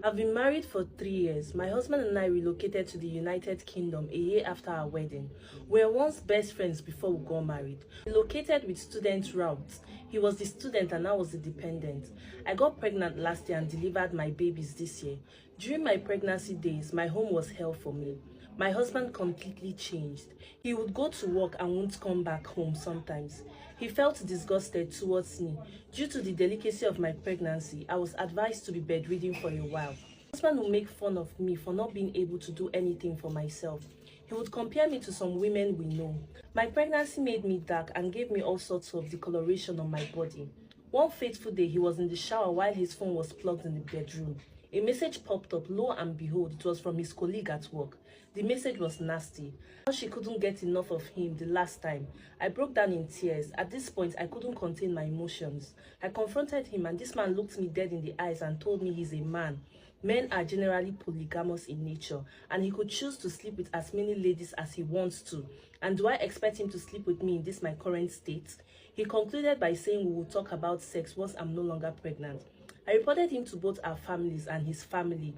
I've been married for 3 years. My husband and I relocated to the United Kingdom a year after our wedding. We were once best friends before we got married. We relocated with student routes. He was the student and I was the dependent. I got pregnant last year and delivered my babies this year. During my pregnancy days, my home was hell for me. My husband completely changed. He would go to work and won't come back home sometimes. He felt disgusted towards me. Due to the delicacy of my pregnancy, I was advised to be bedridden for a while. My husband would make fun of me for not being able to do anything for myself. He would compare me to some women we know. My pregnancy made me dark and gave me all sorts of discoloration on my body. One fateful day, he was in the shower while his phone was plugged in the bedroom. A message popped up. Lo and behold, it was from his colleague at work. The message was nasty. How she couldn't get enough of him the last time. I broke down in tears. At this point, I couldn't contain my emotions. I confronted him and this man looked me dead in the eyes and told me he's a man. Men are generally polygamous in nature and he could choose to sleep with as many ladies as he wants to. And do I expect him to sleep with me in this my current state? He concluded by saying we will talk about sex once I'm no longer pregnant. I reported him to both our families and his family.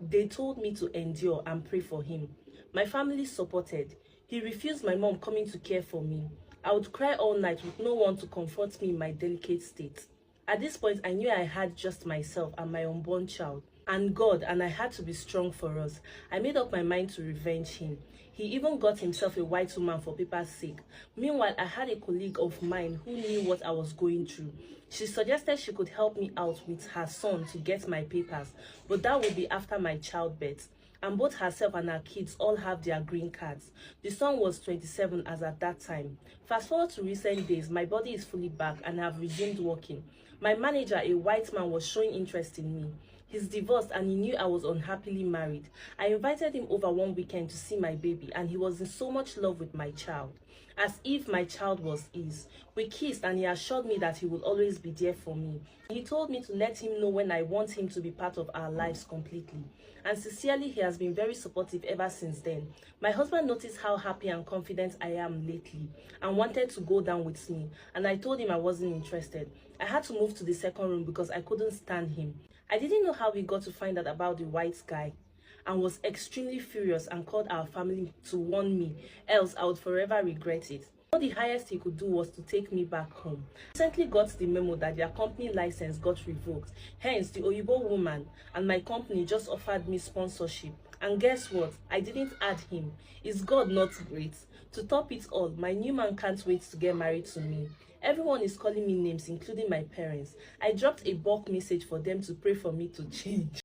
They told me to endure and pray for him. My family supported. He refused my mom coming to care for me. I would cry all night with no one to comfort me in my delicate state. At this point, I knew I had just myself and my unborn child, and God, and I had to be strong for us. I made up my mind to revenge him. He even got himself a white woman for paper's sake. Meanwhile, I had a colleague of mine who knew what I was going through. She suggested she could help me out with her son to get my papers, but that would be after my childbirth. And both herself and her kids all have their green cards. The son was 27 as at that time. Fast forward to recent days, my body is fully back and I have resumed working. My manager, a white man, was showing interest in me. He's divorced and he knew I was unhappily married. I invited him over one weekend to see my baby and he was in so much love with my child, as if my child was his. We kissed and he assured me that he will always be there for me. He told me to let him know when I want him to be part of our lives completely. And sincerely, he has been very supportive ever since then. My husband noticed how happy and confident I am lately and wanted to go down with me. And I told him I wasn't interested. I had to move to the second room because I couldn't stand him. I didn't know how we got to find out about the white guy and was extremely furious and called our family to warn me, else I would forever regret it. The highest he could do was to take me back home. I recently got the memo that their company license got revoked. Hence, the Oyibo woman and my company just offered me sponsorship. And guess what? I didn't add him. Is God not great? To top it all, my new man can't wait to get married to me. Everyone is calling me names, including my parents. I dropped a bulk message for them to pray for me to change.